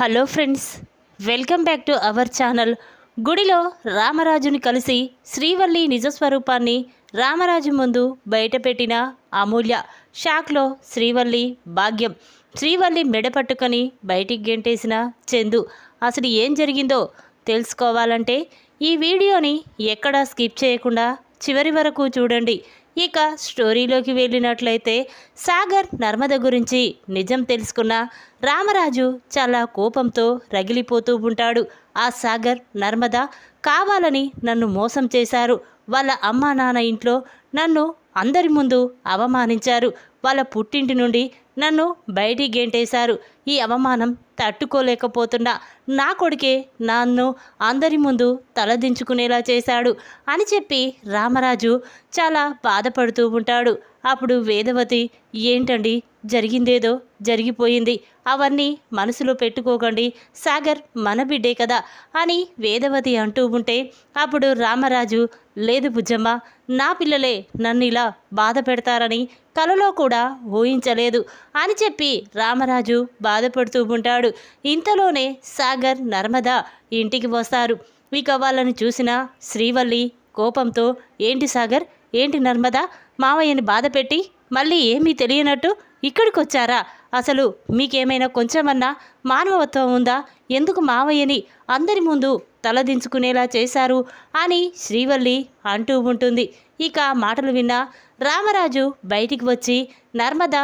Hello friends, welcome back to our channel. గుడిలో రామరాజుని కలిసి శ్రీవల్లి నిజస్వరూపాన్ని రామరాజు ముందు బయటపెట్టిన అమూల్య. షాక్లో శ్రీవల్లి భాగ్యం. శ్రీవల్లి మెడ పట్టుకొని బయటికి గెంటేసిన చందు. అసలు ఏం జరిగిందో తెలుసుకోవాలంటే ఈ వీడియోని ఎక్కడా స్కిప్ చేయకుండా చివరి వరకు చూడండి. ఇక స్టోరీలోకి వెళ్ళినట్లయితే సాగర్ నర్మద గురించి నిజం తెలుసుకున్న రామరాజు చాలా కోపంతో రగిలిపోతూ ఉంటాడు. ఆ సాగర్ నర్మద కావాలని నన్ను మోసం చేశారు. వాళ్ళ అమ్మా నాన్న ఇంట్లో నన్ను అందరి ముందు అవమానించారు. వాళ్ళ పుట్టింటి నుండి నన్ను బయటికి గెంటేశారు. ఈ అవమానం తట్టుకోలేకపోతున్నా. నా కొడుకే నన్ను అందరి ముందు తలదించుకునేలా చేశాడు అని చెప్పి రామరాజు చాలా బాధపడుతూ ఉంటాడు. అప్పుడు వేదవతి, ఏంటండి, జరిగిందేదో జరిగిపోయింది, అవన్నీ మనసులో పెట్టుకోకండి, సాగర్ మన బిడ్డే కదా అని వేదవతి అంటూ ఉంటే అప్పుడు రామరాజు, లేదు బుజ్జమ్మ, నా పిల్లలే నన్ను ఇలా బాధ పెడతారని కలలో కూడా ఊహించలేదు అని చెప్పి రామరాజు బాధపడుతూ ఉంటాడు. ఇంతలోనే సాగర్ నర్మద ఇంటికి వస్తారు. ఇక వాళ్ళని చూసిన శ్రీవల్లి కోపంతో, ఏంటి సాగర్, ఏంటి నర్మద, మావయ్యని బాధ పెట్టి మళ్ళీ ఏమీ తెలియనట్టు ఇక్కడికి వచ్చారా? అసలు మీకేమైనా కొంచెమన్నా మానవత్వం ఉందా? ఎందుకు మావయ్యని అందరి ముందు తలదించుకునేలా చేశారు అని శ్రీవల్లి అంటూ ఉంటుంది. ఇక మాటలు విన్న రామరాజు బయటికి వచ్చి నర్మద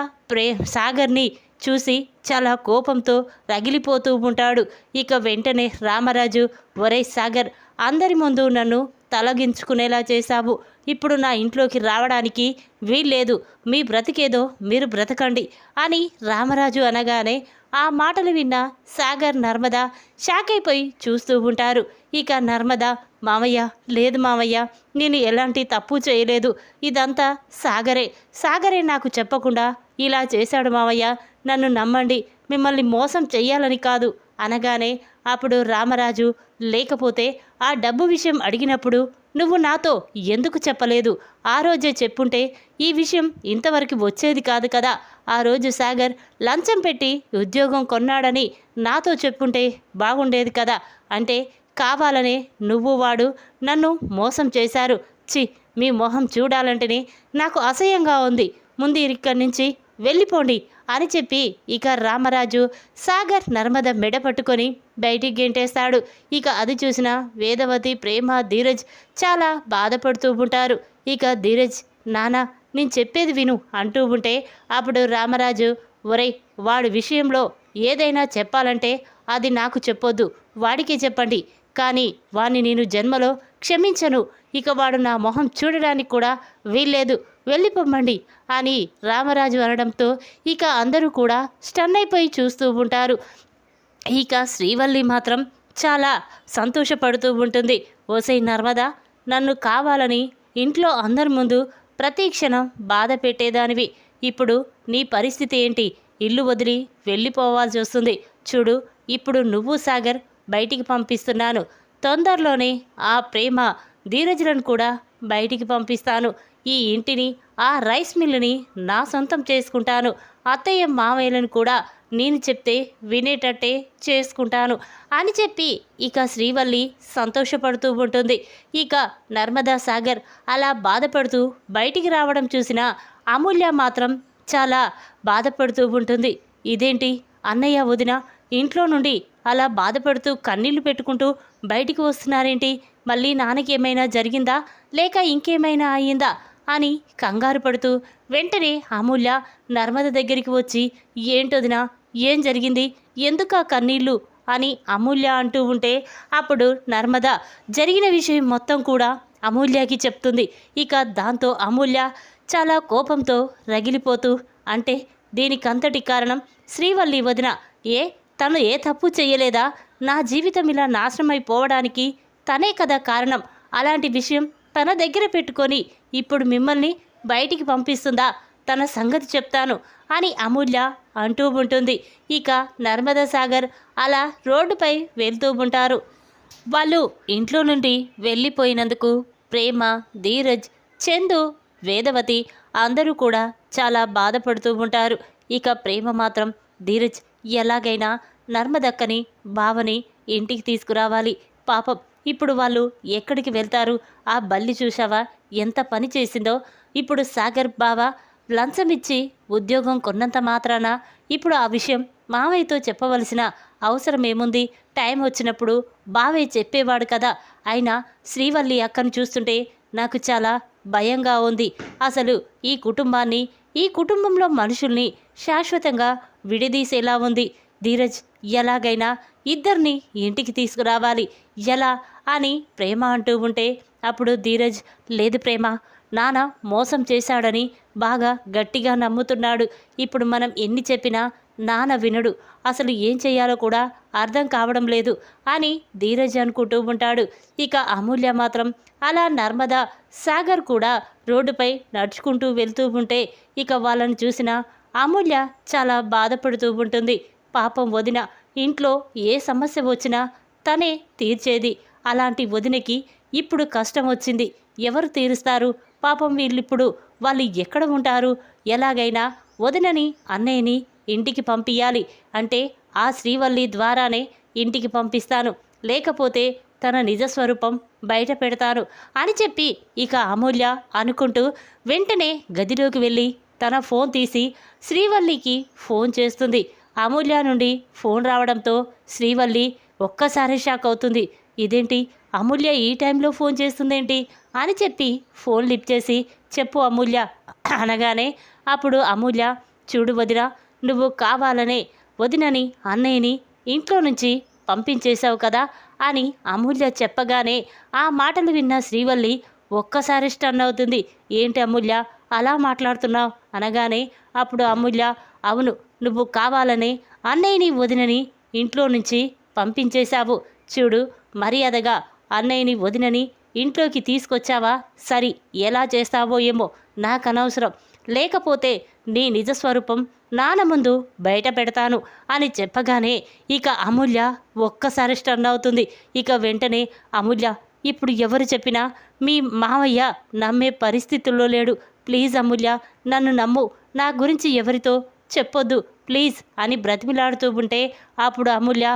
సాగర్ని చూసి చాలా కోపంతో రగిలిపోతూ ఉంటాడు. ఇక వెంటనే రామరాజు, ఒరే సాగర్, అందరి ముందు నన్ను తలగించుకునేలా చేశావు. ఇప్పుడు నా ఇంట్లోకి రావడానికి వీల్లేదు. మీ బ్రతికేదో మీరు బ్రతకండి అని రామరాజు అనగానే ఆ మాటలు విన్న సాగర్ నర్మద షాక్ అయిపోయి చూస్తూ ఉంటారు. ఇక నర్మద, మావయ్య, లేదు మావయ్య, నేను ఎలాంటి తప్పు చేయలేదు, ఇదంతా సాగరే నాకు చెప్పకుండా ఇలా చేశాడు మావయ్య, నన్ను నమ్మండి, మిమ్మల్ని మోసం చెయ్యాలని కాదు అనగానే అప్పుడు రామరాజు, లేకపోతే ఆ డబ్బు విషయం అడిగినప్పుడు నువ్వు నాతో ఎందుకు చెప్పలేదు? ఆ రోజే చెప్పుంటే ఈ విషయం ఇంతవరకు వచ్చేది కాదు కదా. ఆ రోజు సాగర్ లంచం పెట్టి ఉద్యోగం కొన్నాడని నాతో చెప్పుంటే బాగుండేది కదా. అంటే కావాలనే నువ్వు వాడు నన్ను మోసం చేశారు. మీ మొహం చూడాలంటేనే నాకు అసహ్యంగా ఉంది. ముందు ఇక్కడి నుంచి వెళ్ళిపోండి అని చెప్పి ఇక రామరాజు సాగర్ నర్మద మెడ పట్టుకొని బయటికి గెంటేస్తాడు. ఇక అది చూసిన వేదవతి, ప్రేమ, ధీరజ్ చాలా బాధపడుతూ ఉంటారు. ఇక ధీరజ్, నానా, నేను చెప్పేది విను అంటూ ఉంటే అప్పుడు రామరాజు, ఒరేయ్, వాడి విషయంలో ఏదైనా చెప్పాలంటే అది నాకు చెప్పొద్దు, వాడికే చెప్పండి, కానీ వాణ్ణి నేను జన్మలో క్షమించను. ఇక వాడు నా మొహం చూడడానికి కూడా వీల్లేదు, వెళ్ళిపోమ్మండి అని రామరాజు అనడంతో ఇక అందరూ కూడా స్టన్ అయిపోయి చూస్తూ ఉంటారు. ఇక శ్రీవల్లి మాత్రం చాలా సంతోషపడుతూ ఉంటుంది. ఓసై నర్మద, నన్ను కావాలని ఇంట్లో అందరి ముందు ప్రతి క్షణం బాధ పెట్టేదానివి. ఇప్పుడు నీ పరిస్థితి ఏంటి? ఇల్లు వదిలి వెళ్ళిపోవాల్సి వస్తుంది. చూడు, ఇప్పుడు నువ్వు సాగర్ బయటికి పంపిస్తున్నాను. తొందరలోనే ఆ ప్రేమ, ధీరజులను కూడా బయటికి పంపిస్తాను. ఈ ఇంటిని, ఆ రైస్ మిల్లుని నా సొంతం చేసుకుంటాను. అత్తయ్య మావయ్యలను కూడా నేను చెప్తే వినేటట్టే చేసుకుంటాను అని చెప్పి ఇక శ్రీవల్లి సంతోషపడుతూ ఉంటుంది. ఇక నర్మదా సాగర్ అలా బాధపడుతూ బయటికి రావడం చూసిన అమూల్య మాత్రం చాలా బాధపడుతూ ఉంటుంది. ఇదేంటి, అన్నయ్య వదిన ఇంట్లో నుండి అలా బాధపడుతూ కన్నీళ్లు పెట్టుకుంటూ బయటికి వస్తున్నారేంటి? మళ్ళీ నాన్నకి ఏమైనా జరిగిందా, లేక ఇంకేమైనా అయ్యిందా అని కంగారు పడుతూ వెంటనే అమూల్య నర్మద దగ్గరికి వచ్చి, ఏంటొదినా, ఏం జరిగింది, ఎందుకు ఆ కన్నీళ్ళు అని అమూల్య అంటూ ఉంటే అప్పుడు నర్మద జరిగిన విషయం మొత్తం కూడా అమూల్యకి చెప్తుంది. ఇక దాంతో అమూల్య చాలా కోపంతో రగిలిపోతూ, అంటే దీనికంతటి కారణం శ్రీవల్లి వదిన, తను ఏ తప్పు చేయలేదా? నా జీవితం ఇలా నాశనమైపోవడానికి తనే కదా కారణం. అలాంటి విషయం తన దగ్గర పెట్టుకొని ఇప్పుడు మిమ్మల్ని బయటికి పంపిస్తుందా? తన సంగతి చెప్తాను అని అమూల్య అంటూ ఉంటుంది. ఇక నర్మదా సాగర్ అలా రోడ్డుపై వెళ్తూ ఉంటారు. వాళ్ళు ఇంట్లో నుండి వెళ్ళిపోయినందుకు ప్రేమ, ధీరజ్, చందు, వేదవతి అందరూ కూడా చాలా బాధపడుతూ ఉంటారు. ఇక ప్రేమ మాత్రం, ధీరజ్, ఎలాగైనా నర్మదక్కని బావని ఇంటికి తీసుకురావాలి. పాపం ఇప్పుడు వాళ్ళు ఎక్కడికి వెళ్తారు? ఆ బల్లి చూశావా ఎంత పని చేసిందో? ఇప్పుడు సాగర్ బావ లంచమిచ్చి ఉద్యోగం కొన్నంత మాత్రాన ఇప్పుడు ఆ విషయం మావయ్యతో చెప్పవలసిన అవసరం ఏముంది? టైం వచ్చినప్పుడు బావయ్య చెప్పేవాడు కదా. అయినా శ్రీవల్లి అక్కను చూస్తుంటే నాకు చాలా భయంగా ఉంది. అసలు ఈ కుటుంబంలో మనుషుల్ని శాశ్వతంగా విడదీసేలా ఉంది. ధీరజ్ ఎలాగైనా ఇద్దరిని ఇంటికి తీసుకురావాలి. ఎలా అని ప్రేమ అంటూ ఉంటే అప్పుడు ధీరజ్, లేదు ప్రేమ, నాన్న మోసం చేశాడని బాగా గట్టిగా నమ్ముతున్నాడు. ఇప్పుడు మనం ఎన్ని చెప్పినా నాన్న వినడు. అసలు ఏం చేయాలో కూడా అర్థం కావడం లేదు అని ధీరజ్ అనుకుంటూ ఉంటాడు. ఇక అమూల్య మాత్రం అలా నర్మదా, సాగర్ కూడా రోడ్డుపై నడుచుకుంటూ వెళ్తూ ఉంటే ఇక వాళ్ళని చూసిన అమూల్య చాలా బాధపడుతూ ఉంటుంది. పాపం వదిన ఇంట్లో ఏ సమస్య వచ్చినా తనే తీర్చేది. అలాంటి వదినకి ఇప్పుడు కష్టం వచ్చింది. ఎవరు తీరుస్తారు? పాపం వాళ్ళు ఎక్కడ ఉంటారు? ఎలాగైనా వదినని అన్నయ్యని ఇంటికి పంపించాలి. అంటే ఆ శ్రీవల్లి ద్వారానే ఇంటికి పంపిస్తాను, లేకపోతే తన నిజస్వరూపం బయట పెడతాను అని చెప్పి ఇక అమూల్య అనుకుంటూ వెంటనే గదిలోకి వెళ్ళి తన ఫోన్ తీసి శ్రీవల్లికి ఫోన్ చేస్తుంది. అమూల్య నుండి ఫోన్ రావడంతో శ్రీవల్లి ఒక్కసారి షాక్ అవుతుంది. ఇదేంటి అమూల్య ఈ టైంలో ఫోన్ చేస్తుందేంటి అని చెప్పి ఫోన్ లిఫ్ట్ చేసి, చెప్పు అమూల్య అనగానే అప్పుడు అమూల్య, చూడు వదిన, నువ్వు కావాలనే వదినని అన్నయ్యని ఇంట్లో నుంచి పంపించేశావు కదా అని అమూల్య చెప్పగానే ఆ మాటలు విన్న శ్రీవల్లి ఒక్కసారి స్టన్ అవుతుంది. ఏంటి అమూల్య అలా మాట్లాడుతున్నావు అనగానే అప్పుడు అమూల్య, అవును, నువ్వు కావాలనే అన్నయ్యని వదినని ఇంట్లో నుంచి పంపించేశావు. చూడు, మర్యాదగా అన్నయ్యని వదినని ఇంట్లోకి తీసుకొచ్చావా? సరి, ఎలా చేస్తావో ఏమో నాకు అనవసరం, లేకపోతే నీ నిజస్వరూపం నాన్న ముందు బయట పెడతాను అని చెప్పగానే ఇక అమూల్య ఒక్కసారి స్టన్ అవుతుంది. ఇక వెంటనే అమూల్య, ఇప్పుడు ఎవరు చెప్పినా మీ మావయ్య నమ్మే పరిస్థితుల్లో లేడు. ప్లీజ్ అమూల్య, నన్ను నమ్ము, నా గురించి ఎవరితో చెప్పొద్దు ప్లీజ్ అని బ్రతిమిలాడుతూ ఉంటే అప్పుడు అమూల్య,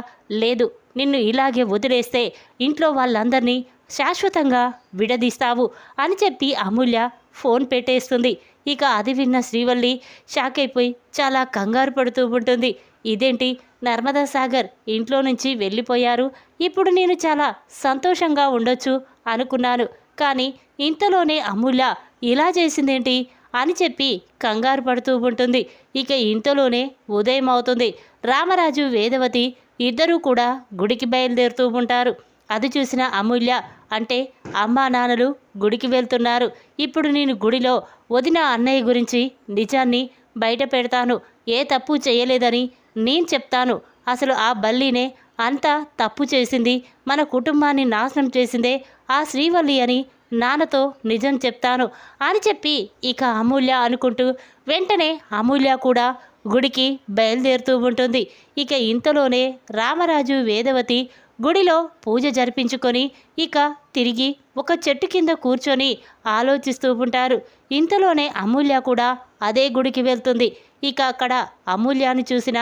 లేదు, నిన్ను ఇలాగే వదిలేస్తే ఇంట్లో వాళ్ళందరినీ శాశ్వతంగా విడదీస్తావు అని చెప్పి అమూల్య ఫోన్ పెట్టేస్తుంది. ఇక అది విన్న శ్రీవల్లి షాక్ అయిపోయి చాలా కంగారు పడుతూ ఉంటుంది. ఇదేంటి, నర్మదా సాగర్ ఇంట్లో నుంచి వెళ్ళిపోయారు, ఇప్పుడు నేను చాలా సంతోషంగా ఉండొచ్చు అనుకున్నాను, కానీ ఇంతలోనే అమూల్య ఇలా చేసిందేంటి అని చెప్పి కంగారు పడుతూ ఉంటుంది. ఇక ఇంతలోనే ఉదయం అవుతుంది. రామరాజు, వేదవతి ఇద్దరూ కూడా గుడికి బయలుదేరుతూ ఉంటారు. అది చూసిన అమూల్య, అంటే అమ్మా నాన్నలు గుడికి వెళ్తున్నారు, ఇప్పుడు నేను గుడిలో వదిన అన్నయ్య గురించి నిజాన్ని బయట పెడతాను, ఏ తప్పు చేయలేదని నేను చెప్తాను, అసలు ఆ బల్లినే అంతా తప్పు చేసింది, మన కుటుంబాన్ని నాశనం చేసిందే ఆ శ్రీవల్లి అని నాన్నతో నిజం చెప్తాను అని చెప్పి ఇక అమూల్య అనుకుంటూ వెంటనే అమూల్య కూడా గుడికి బయలుదేరుతూ ఉంటుంది. ఇక ఇంతలోనే రామరాజు, వేదవతి గుడిలో పూజ జరిపించుకొని ఇక తిరిగి ఒక చెట్టు కింద కూర్చొని ఆలోచిస్తూ ఉంటారు. ఇంతలోనే అమూల్య కూడా అదే గుడికి వెళ్తుంది. ఇక అక్కడ అమూల్యను చూసిన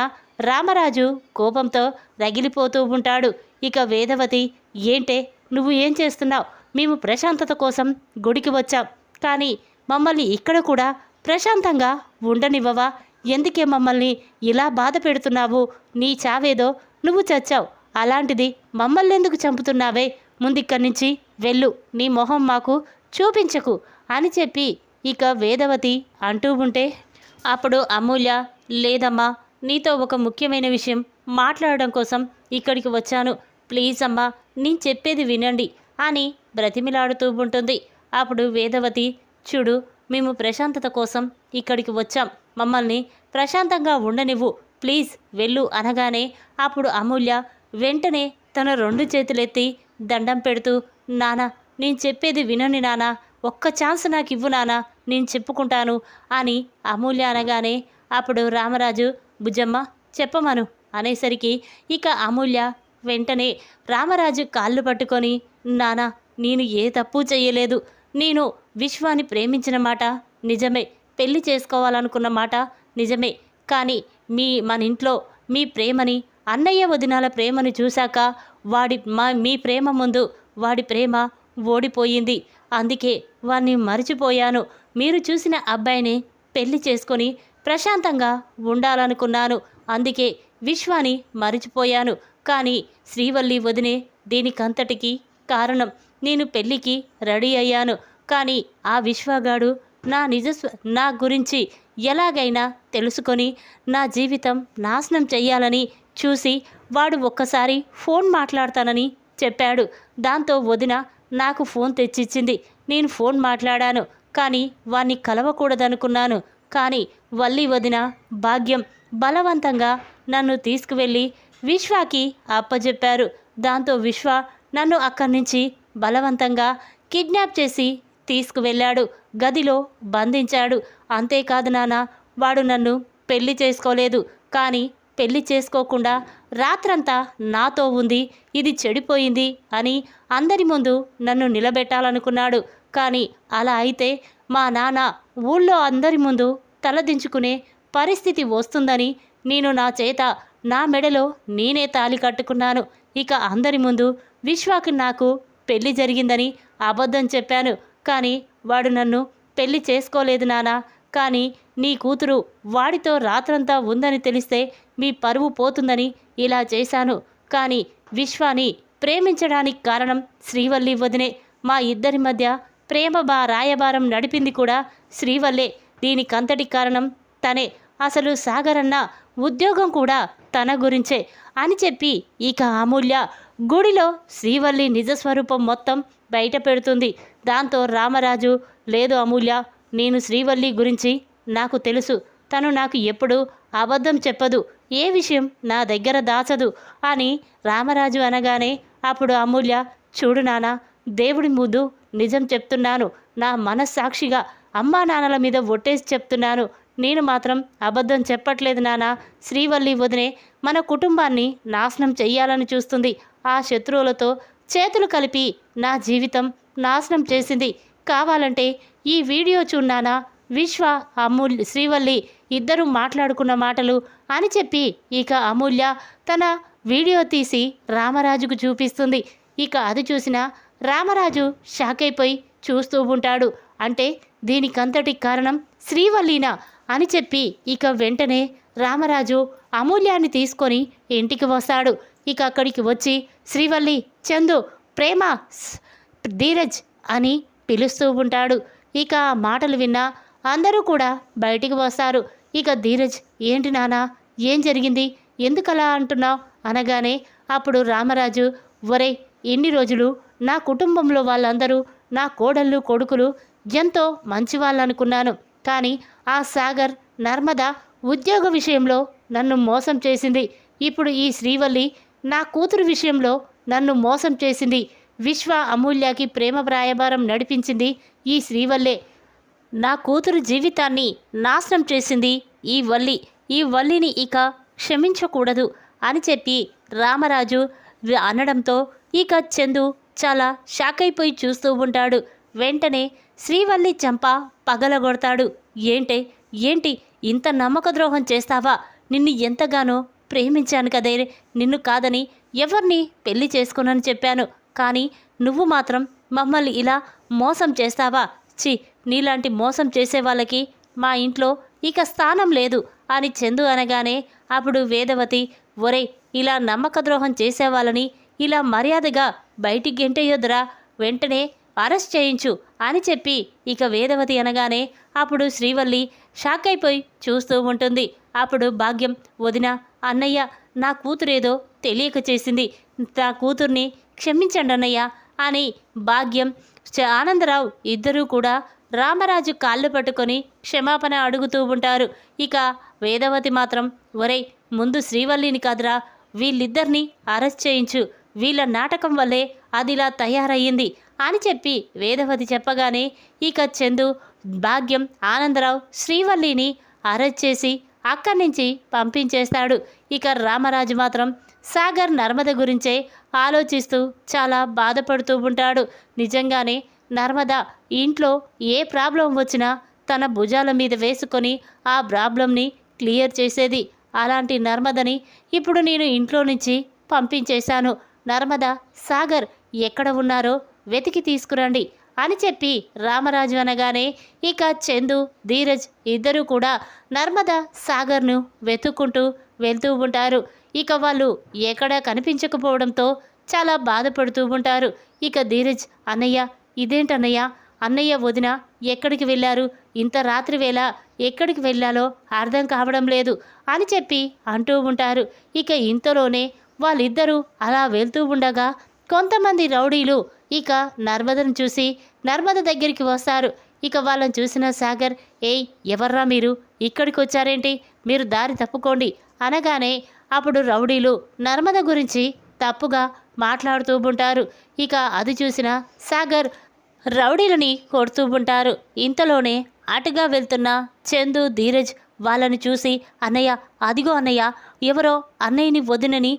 రామరాజు కోపంతో రగిలిపోతూ ఉంటాడు. ఇక వేదవతి, ఏంటే నువ్వు ఏం చేస్తున్నావు? మేము ప్రశాంతత కోసం గుడికి వచ్చాం, కానీ మమ్మల్ని ఇక్కడ కూడా ప్రశాంతంగా ఉండనివ్వవా? ఎందుకే మమ్మల్ని ఇలా బాధ పెడుతున్నావు? నీ చావేదో నువ్వు చచ్చావు, అలాంటిది మమ్మల్ని ఎందుకు చంపుతున్నావే? ముందిక్కడి నుంచి వెళ్ళు, నీ మొహం మాకు చూపించకు అని చెప్పి ఇక వేదవతి అంటూ ఉంటే అప్పుడు అమూల్య, లేదమ్మా, నీతో ఒక ముఖ్యమైన విషయం మాట్లాడడం కోసం ఇక్కడికి వచ్చాను, ప్లీజ్ అమ్మా, నేను చెప్పేది వినండి అని బ్రతిమిలాడుతూ ఉంటుంది. అప్పుడు వేదవతి, చూడు, మేము ప్రశాంతత కోసం ఇక్కడికి వచ్చాం, మమ్మల్ని ప్రశాంతంగా ఉండనివ్వు, ప్లీజ్ వెళ్ళు అనగానే అప్పుడు అమూల్య వెంటనే తన 2 చేతులెత్తి దండం పెడుతూ, నాన్న, నేను చెప్పేది వినండి నాన్న, ఒక్క ఛాన్స్ నాకు ఇవ్వు నాన్న, నేను చెప్పుకుంటాను అని అమూల్య అనగానే అప్పుడు రామరాజు, బుజ్జమ్మ చెప్పమను అనేసరికి ఇక అమూల్య వెంటనే రామరాజు కాళ్ళు పట్టుకొని, నాన్న, నేను ఏ తప్పు చేయలేదు, నేను విశ్వాన్ని ప్రేమించిన మాట నిజమే, పెళ్లి చేసుకోవాలనుకున్న మాట నిజమే, కానీ మన ఇంట్లో మీ ప్రేమని అన్నయ్య వదినాల ప్రేమను చూశాక మీ ప్రేమ ముందు వాడి ప్రేమ ఓడిపోయింది. అందుకే వాణ్ణి మరిచిపోయాను. మీరు చూసిన అబ్బాయిని పెళ్లి చేసుకొని ప్రశాంతంగా ఉండాలనుకున్నాను. అందుకే విశ్వాని మరిచిపోయాను. కానీ శ్రీవల్లి వదినే దీనికంతటికి కారణం. నేను పెళ్ళికి రెడీ అయ్యాను. కానీ ఆ విశ్వగాడు నా గురించి ఎలాగైనా తెలుసుకొని నా జీవితం నాశనం చెయ్యాలని చూసి వాడు ఒక్కసారి ఫోన్ మాట్లాడతానని చెప్పాడు. దాంతో వదిన నాకు ఫోన్ తెచ్చిచ్చింది. నేను ఫోన్ మాట్లాడాను. కానీ వాణ్ణి కలవకూడదనుకున్నాను. కానీ వల్లి వదిన భాగ్యం బలవంతంగా నన్ను తీసుకువెళ్ళి విశ్వాకి అప్పచెప్పారు. దాంతో విశ్వ నన్ను అక్కడి నుంచి బలవంతంగా కిడ్నాప్ చేసి తీసుకువెళ్ళాడు. గదిలో బంధించాడు. అంతేకాదు నాన్న, వాడు నన్ను పెళ్లి చేసుకోలేదు. కానీ పెళ్లి చేసుకోకుండా రాత్రంతా నాతో ఉంది. ఇది చెడిపోయింది అని అందరి ముందు నన్ను నిలబెట్టాలనుకున్నాడు. కానీ అలా అయితే మా నాన్న ఊళ్ళో అందరి ముందు తలదించుకునే పరిస్థితి వస్తుందని నేను నా మెడలో నేనే తాళి కట్టుకున్నాను. ఇక అందరి ముందు విశ్వాకి నాకు పెళ్లి జరిగిందని అబద్ధం చెప్పాను. కానీ వాడు నన్ను పెళ్లి చేసుకోలేదు నాన్న. కానీ నీ కూతురు వాడితో రాత్రంతా ఉందని తెలిస్తే మీ పరువు పోతుందని ఇలా చేశాను. కానీ విశ్వాని ప్రేమించడానికి కారణం శ్రీవల్లి వదినే. మా ఇద్దరి మధ్య రాయబారం నడిపింది కూడా శ్రీవల్లే. దీనికంతటి కారణం తనే. అసలు సాగర్ అన్న ఉద్యోగం కూడా తన గురించే అని చెప్పి ఇక అమూల్య గుడిలో శ్రీవల్లి నిజస్వరూపం మొత్తం బయట పెడుతుంది. దాంతో రామరాజు, లేదు అమూల్య, నేను శ్రీవల్లి గురించి నాకు తెలుసు. తను నాకు ఎప్పుడూ అబద్ధం చెప్పదు, ఏ విషయం నా దగ్గర దాచదు అని రామరాజు అనగానే అప్పుడు అమూల్య, చూడు నాన్న, దేవుడి ముందు నిజం చెప్తున్నాను. నా మనస్సాక్షిగా అమ్మా నాన్నల మీద ఒట్టేసి చెప్తున్నాను. నేను మాత్రం అబద్ధం చెప్పట్లేదు నాన్న. శ్రీవల్లి వదినే మన కుటుంబాన్ని నాశనం చెయ్యాలని చూస్తుంది. ఆ శత్రువులతో చేతులు కలిపి నా జీవితం నాశనం చేసింది. కావాలంటే ఈ వీడియో చూన్నానా, శ్రీవల్లి ఇద్దరు మాట్లాడుకున్న మాటలు అని చెప్పి ఇక అమూల్య తన వీడియో తీసి రామరాజుకు చూపిస్తుంది. ఇక అది చూసిన రామరాజు షాక్ అయిపోయి చూస్తూ ఉంటాడు. అంటే దీనికంతటి కారణం శ్రీవల్లినా అని చెప్పి ఇక వెంటనే రామరాజు అమూల్యాన్ని తీసుకొని ఇంటికి వస్తాడు. ఇక అక్కడికి వచ్చి శ్రీవల్లి, చందు, ప్రేమ, ధీరజ్ అని పిలుస్తూ ఉంటాడు. ఇక ఆ మాటలు విన్నా అందరూ కూడా బయటికి వస్తారు. ఇక ధీరజ్, ఏంటి నానా, ఏం జరిగింది, ఎందుకలా అంటున్నావు అనగానే అప్పుడు రామరాజు, ఒరే, ఇన్ని రోజులు నా కుటుంబంలో వాళ్ళందరూ నా కోడళ్ళు కొడుకులు ఎంతో మంచివాళ్ళనుకున్నాను. కానీ ఆ సాగర్, నర్మద ఉద్యోగ విషయంలో నన్ను మోసం చేసింది. ఇప్పుడు ఈ శ్రీవల్లి నా కూతురు విషయంలో నన్ను మోసం చేసింది. విశ్వ అమూల్యకి ప్రేమ రాయబారం నడిపించింది ఈ శ్రీవల్లే. నా కూతురు జీవితాన్ని నాశనం చేసింది ఈ వల్లిని ఇక క్షమించకూడదు అని చెప్పి రామరాజు అనడంతో ఇక చందు చాలా షాక్ అయిపోయి చూస్తూ ఉంటాడు. వెంటనే శ్రీవల్లి చంప పగలగొడతాడు. ఏంటి ఇంత నమ్మక ద్రోహం చేస్తావా? నిన్ను ఎంతగానో ప్రేమించాను కదే, నిన్ను కాదని ఎవరిని పెళ్లి చేసుకోనని చెప్పాను. కానీ నువ్వు మాత్రం మమ్మల్ని ఇలా మోసం చేస్తావా? నీలాంటి మోసం చేసే వాళ్ళకి మా ఇంట్లో ఇక స్థానం లేదు అని చందు అనగానే అప్పుడు వేదవతి, ఒరే, ఇలా నమ్మక ద్రోహం చేసేవాళ్ళని ఇలా మర్యాదగా బయటికి గెంటేయొద్దురా, వెంటనే అరెస్ట్ చేయించు అని చెప్పి ఇక వేదవతి అనగానే అప్పుడు శ్రీవల్లి షాక్ అయిపోయి చూస్తూ ఉంటుంది. అప్పుడు భాగ్యం, వదిన, అన్నయ్య, నా కూతురేదో తెలియక చేసింది, నా కూతుర్ని క్షమించండి అన్నయ్య అని భాగ్యం, ఆనందరావు ఇద్దరూ కూడా రామరాజు కాళ్ళు పట్టుకొని క్షమాపణ అడుగుతూ ఉంటారు. ఇక వేదవతి మాత్రం, ఒరేయ్, ముందు శ్రీవల్లిని కాదురా, వీళ్ళిద్దరినీ అరెస్ట్ చేయించు, వీళ్ళ నాటకం వల్లే అదిలా తయారయ్యింది అని చెప్పి వేదవతి చెప్పగానే ఇక చందు, భాగ్యం, ఆనందరావు శ్రీవల్లిని అరెస్ట్ చేసి అక్కడి నుంచి పంపించేస్తాడు. ఇక రామరాజు మాత్రం సాగర్, నర్మద గురించే ఆలోచిస్తూ చాలా బాధపడుతూ ఉంటాడు. నిజంగానే నర్మద ఇంట్లో ఏ ప్రాబ్లం వచ్చినా తన భుజాల మీద వేసుకొని ఆ ప్రాబ్లంని క్లియర్ చేసేది. అలాంటి నర్మదని ఇప్పుడు నేను ఇంట్లో నుంచి పంపించేశాను. నర్మద, సాగర్ ఎక్కడ ఉన్నారో వెతికి తీసుకురండి అని చెప్పి రామరాజు అనగానే ఇక చందు, ధీరజ్ ఇద్దరూ కూడా నర్మద, సాగర్ను వెతుక్కుంటూ వెళ్తూ ఉంటారు. ఇక వాళ్ళు ఎక్కడా కనిపించకపోవడంతో చాలా బాధపడుతూ ఉంటారు. ఇక ధీరజ్, అన్నయ్య ఇదేంటన్నయ్య, అన్నయ్య వదిన ఎక్కడికి వెళ్ళారు, ఇంత రాత్రి వేళ ఎక్కడికి వెళ్ళాలో అర్థం కావడం లేదు అని చెప్పి అంటూ ఉంటారు. ఇక ఇంతలోనే వాళ్ళిద్దరూ అలా వెళ్తూ ఉండగా కొంతమంది రౌడీలు ఇక నర్మదను చూసి నర్మద దగ్గరికి వస్తారు. ఇక వాళ్ళని చూసిన సాగర్, ఏయ్ ఎవర్రా మీరు, ఇక్కడికి వచ్చారేంటి, మీరు దారి తప్పుకోండి అనగానే అప్పుడు రౌడీలు నర్మద గురించి తప్పుగా మాట్లాడుతూ ఉంటారు. ఇక అది చూసిన సాగర్ రౌడీలని కొడుతూ ఉంటారు. ఇంతలోనే అటుగా వెళ్తున్న చందు, ధీరజ్ వాళ్ళని చూసి, అన్నయ్య అదిగో అన్నయ్య, ఎవరో అన్నయ్యని వదినని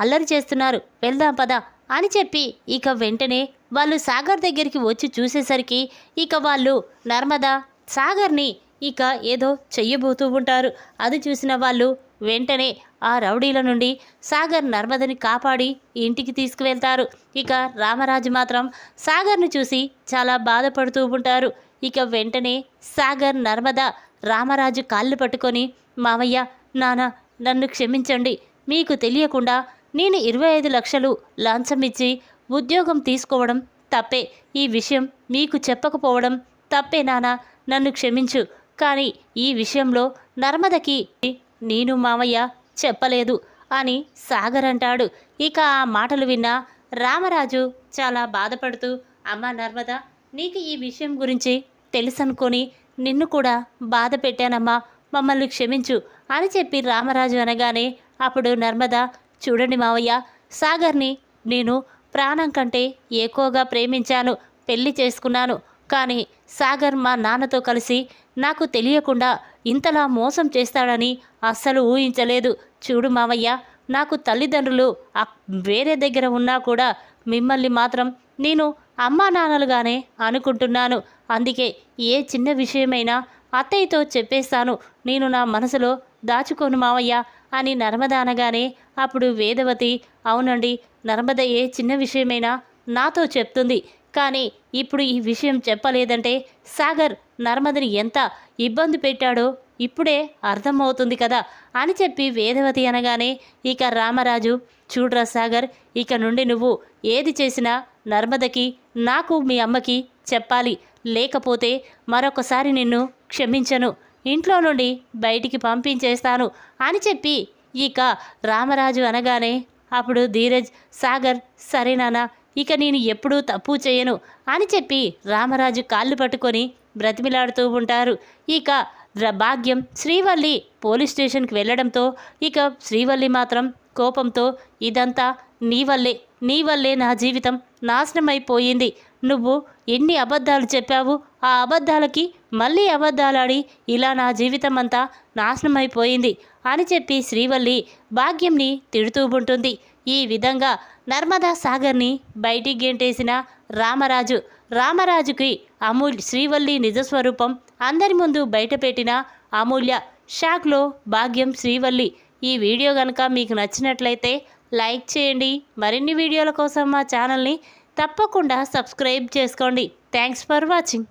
అల్లరి చేస్తున్నారు, వెళ్దాం పద అని చెప్పి ఇక వెంటనే వాళ్ళు సాగర్ దగ్గరికి వచ్చి చూసేసరికి ఇక వాళ్ళు నర్మద, సాగర్ని ఇక ఏదో చెయ్యబోతూ ఉంటారు. అది చూసిన వాళ్ళు వెంటనే ఆ రౌడీల నుండి సాగర్ నర్మదని కాపాడి ఇంటికి తీసుకువెళ్తారు. ఇక రామరాజు మాత్రం సాగర్ను చూసి చాలా బాధపడుతూ ఉంటారు. ఇక వెంటనే సాగర్, నర్మద రామరాజు కాళ్ళు పట్టుకొని, మావయ్య, నాన్న నన్ను క్షమించండి, మీకు తెలియకుండా నేను 25 లక్షలు లంచం ఇచ్చి ఉద్యోగం తీసుకోవడం తప్పే, ఈ విషయం మీకు చెప్పకపోవడం తప్పే నాన్న, నన్ను క్షమించు. కానీ ఈ విషయంలో నర్మదకి నేను మావయ్య చెప్పలేదు అని సాగర్ అంటాడు. ఇక ఆ మాటలు విన్న రామరాజు చాలా బాధపడుతూ, అమ్మ నర్మద, నీకు ఈ విషయం గురించి తెలుసనుకొని నిన్ను కూడా బాధ పెట్టానమ్మా, మమ్మల్ని క్షమించు అని చెప్పి రామరాజు అనగానే అప్పుడు నర్మద, చూడండి మావయ్య, సాగర్ని నేను ప్రాణం కంటే ఎక్కువగా ప్రేమించాను, పెళ్లి చేసుకున్నాను. కానీ సాగర్ మా నాన్నతో కలిసి నాకు తెలియకుండా ఇంతలా మోసం చేస్తాడని అస్సలు ఊహించలేదు. చూడు మావయ్య, నాకు తల్లిదండ్రులు వేరే దగ్గర ఉన్నా కూడా మిమ్మల్ని మాత్రం నేను అమ్మా నాన్నలుగానే అనుకుంటున్నాను. అందుకే ఏ చిన్న విషయమైనా అత్తయ్యతో చెప్పేస్తాను, నేను నా మనసులో దాచుకోను మావయ్య అని నర్మద అనగానే అప్పుడు వేదవతి, అవునండి, నర్మద ఏ చిన్న విషయమైనా నాతో చెప్తుంది, కానీ ఇప్పుడు ఈ విషయం చెప్పలేదంటే సాగర్ నర్మదని ఎంత ఇబ్బంది పెట్టాడో ఇప్పుడే అర్థమవుతుంది కదా అని చెప్పి వేదవతి అనగానే ఇక రామరాజు, చూడ్రా సాగర్, ఇక నుండి నువ్వు ఏది చేసినా నర్మదకి, నాకు, మీ అమ్మకి చెప్పాలి, లేకపోతే మరొకసారి నిన్ను క్షమించను, ఇంట్లో నుండి బయటికి పంపించేస్తాను అని చెప్పి ఇక రామరాజు అనగానే అప్పుడు ధీరజ్, సాగర్, సరే నాన్న, ఇక నేను ఎప్పుడూ తప్పు చేయను అని చెప్పి రామరాజు కాళ్ళు పట్టుకొని బ్రతిమిలాడుతూ ఉంటారు. ఇక భాగ్యం శ్రీవల్లి పోలీస్ స్టేషన్కి వెళ్ళడంతో ఇక శ్రీవల్లి మాత్రం కోపంతో, ఇదంతా నీ వల్లే నా జీవితం నాశనమైపోయింది, నువ్వు ఎన్ని అబద్ధాలు చెప్పావు, ఆ అబద్ధాలకి మళ్ళీ అబద్ధాలాడి ఇలా నా జీవితం అంతా నాశనమైపోయింది అని చెప్పి శ్రీవల్లి భాగ్యంని తిడుతూ ఉంటుంది. ఈ విధంగా నర్మదా సాగర్ని బయటికి గెంటేసిన రామరాజుకి శ్రీవల్లి నిజస్వరూపం అందరి ముందు బయటపెట్టిన అమూల్య. షాక్లో భాగ్యం, శ్రీవల్లి. ఈ వీడియో కనుక మీకు నచ్చినట్లయితే లైక్ చేయండి. మరిన్ని వీడియోల కోసం మా ఛానల్ని తప్పకుండా సబ్స్క్రైబ్ చేసుకోండి. Thanks for watching.